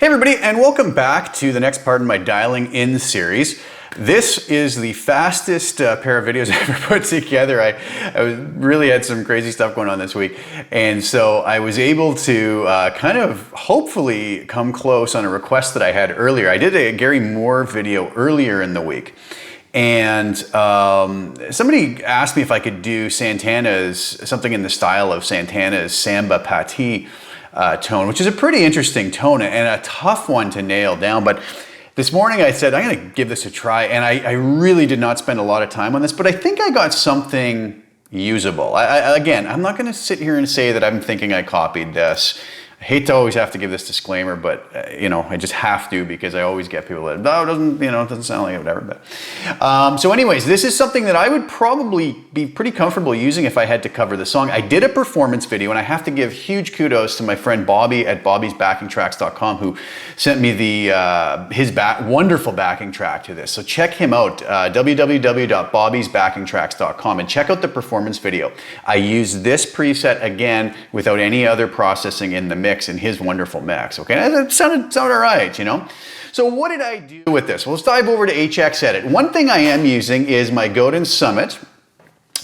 Hey everybody, and welcome back to the next part of my dialing in series. This is the fastest pair of videos I ever put together. I really had some crazy stuff going on this week, and so I was able to kind of hopefully come close on a request that I had earlier. I did a Gary Moore video earlier in the week, and somebody asked me if I could do something in the style of Santana's Samba Pa Ti tone, which is a pretty interesting tone and a tough one to nail down. But this morning I said, I'm going to give this a try, and I really did not spend a lot of time on this, but I think I got something usable. Again, I'm not going to sit here and say that I'm thinking I copied this. I hate to always have to give this disclaimer, but I just have to, because I always get people that, no, it doesn't sound like it, whatever. But so anyways, this is something that I would probably be pretty comfortable using if I had to cover the song. I did a performance video, and I have to give huge kudos to my friend Bobby at bobbysbackingtracks.com, who sent me his wonderful backing track to this. So check him out, www.bobbysbackingtracks.com, and check out the performance video. I use this preset again without any other processing in the mix, in his wonderful mix. Okay, that sounded all right, So what did I do with this? Well, let's dive over to HX Edit. One thing I am using is my Godin Summit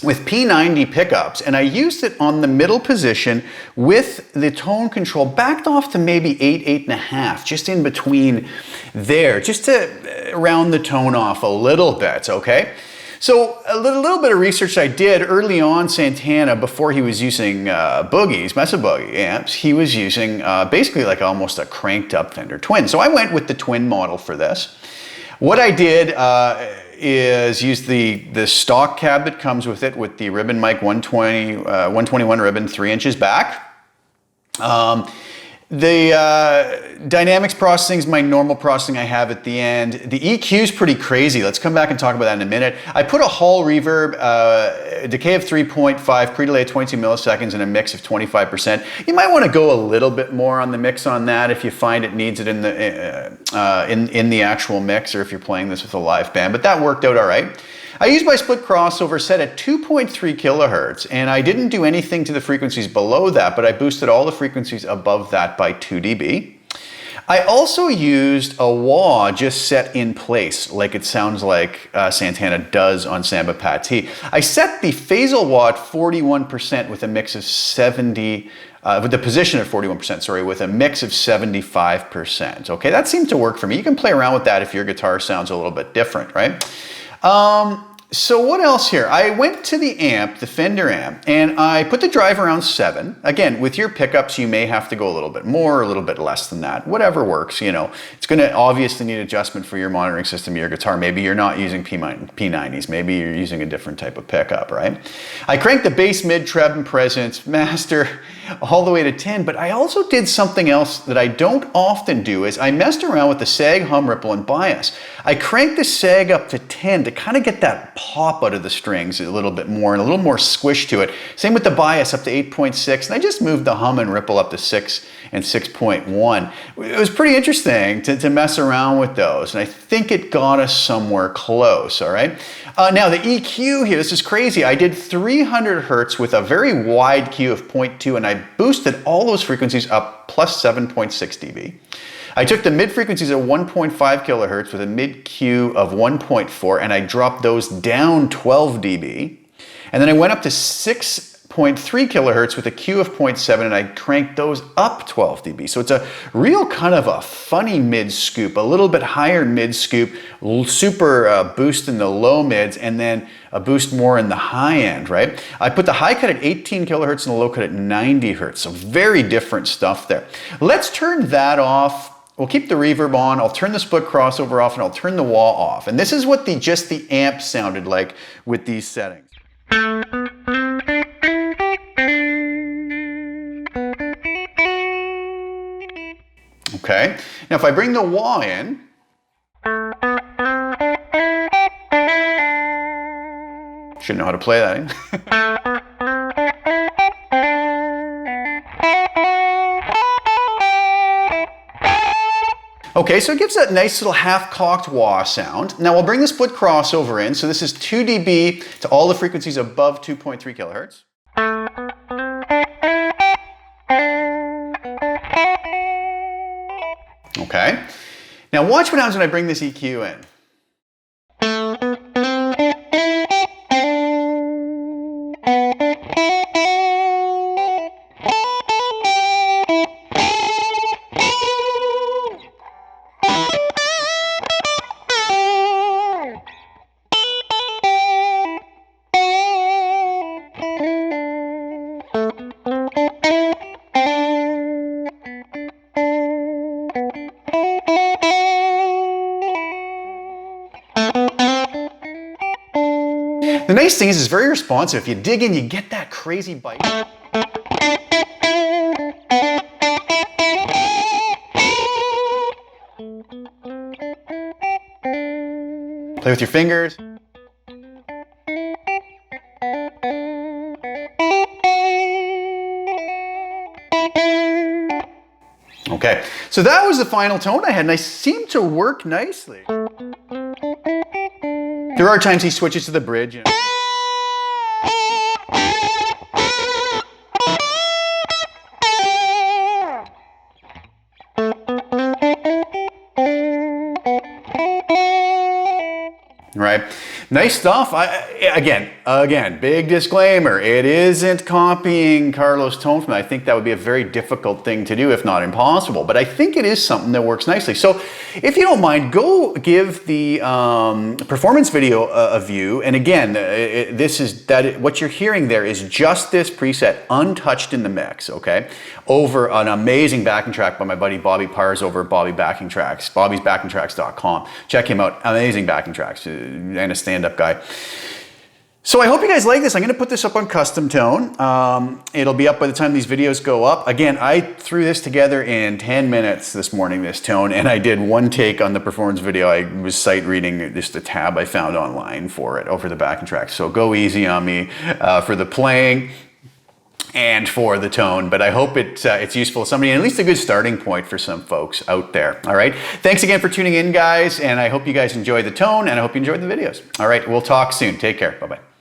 with P90 pickups, and I used it on the middle position with the tone control backed off to maybe 8.5, just in between there, just to round the tone off a little bit, okay? So a little bit of research I did early on, Santana, before he was using boogies, Mesa Boogie amps, he was using basically like almost a cranked up Fender Twin. So I went with the Twin model for this. What I did is use the stock cab that comes with it, with the ribbon mic 121 ribbon 3 inches back. The dynamics processing is my normal processing I have at the end. The EQ is pretty crazy. Let's come back and talk about that in a minute. I put a Hall reverb, decay of 3.5, pre-delay of 22 milliseconds, and a mix of 25%. You might want to go a little bit more on the mix on that if you find it needs it in the actual mix, or if you're playing this with a live band, but that worked out all right. I used my split crossover set at 2.3 kilohertz, and I didn't do anything to the frequencies below that, but I boosted all the frequencies above that by 2 dB. I also used a wah just set in place, like it sounds like Santana does on Samba Pa Ti. I set the phasal wah at 41% with a mix of 70, with the position at 41%, sorry, with a mix of 75%. Okay, that seemed to work for me. You can play around with that if your guitar sounds a little bit different, right? So what else here? I went to the amp, the Fender amp, and I put the drive around 7. Again, with your pickups, you may have to go a little bit more, a little bit less than that. Whatever works, It's going to obviously need adjustment for your monitoring system, your guitar. Maybe you're not using P90s. Maybe you're using a different type of pickup, right? I cranked the bass, mid, treb, and presence, master, all the way to 10, but I also did something else that I don't often do, is I messed around with the sag, hum, ripple, and bias. I cranked the sag up to 10 to kind of get that pop out of the strings a little bit more, and a little more squish to it. Same with the bias up to 8.6, and I just moved the hum and ripple up to 6 and 6.1. It was pretty interesting to mess around with those, and I think it got us somewhere close, all right? Now the EQ here, this is crazy. I did 300 hertz with a very wide Q of 0.2, and I boosted all those frequencies up plus 7.6 dB. I took the mid frequencies at 1.5 kilohertz with a mid Q of 1.4, and I dropped those down 12 dB. And then I went up to 6.3 kilohertz with a Q of 0.7, and I cranked those up 12 dB. So it's a real kind of a funny mid scoop, a little bit higher mid scoop, super boost in the low mids, and then a boost more in the high end, right? I put the high cut at 18 kilohertz and the low cut at 90 hertz. So very different stuff there. Let's turn that off. We'll keep the reverb on, I'll turn the split crossover off, and I'll turn the wah off. And this is what just the amp sounded like with these settings. Okay, now if I bring the wah in, should know how to play that in. Okay, so it gives that nice little half-cocked wah sound. Now we'll bring the split crossover in. So this is 2 dB to all the frequencies above 2.3 kilohertz. Okay. Now watch what happens when I bring this EQ in. The nice thing is it's very responsive. If you dig in, you get that crazy bite. Play with your fingers. Okay, so that was the final tone I had, and I seemed to work nicely. There are times he switches to the bridge. Right? Nice stuff. Again, big disclaimer. It isn't copying Carlos' tone from that. I think that would be a very difficult thing to do, if not impossible. But I think it is something that works nicely. So if you don't mind, go give the performance video a view. And again, what you're hearing there is just this preset untouched in the mix, okay? Over an amazing backing track by my buddy Bobby Pars over at Bobby Backing Tracks, bobbysbackingtracks.com. Check him out. Amazing backing tracks and a stand-up guy. So I hope you guys like this. I'm going to put this up on CustomTone. It'll be up by the time these videos go up. Again, I threw this together in 10 minutes this morning, this tone, and I did one take on the performance video. I was sight reading just a tab I found online for it over the backing tracks. So go easy on me for the playing and for the tone, but I hope it's useful to somebody, and at least a good starting point for some folks out there. All right. Thanks again for tuning in, guys, and I hope you guys enjoy the tone, and I hope you enjoyed the videos. All right. We'll talk soon. Take care. Bye-bye.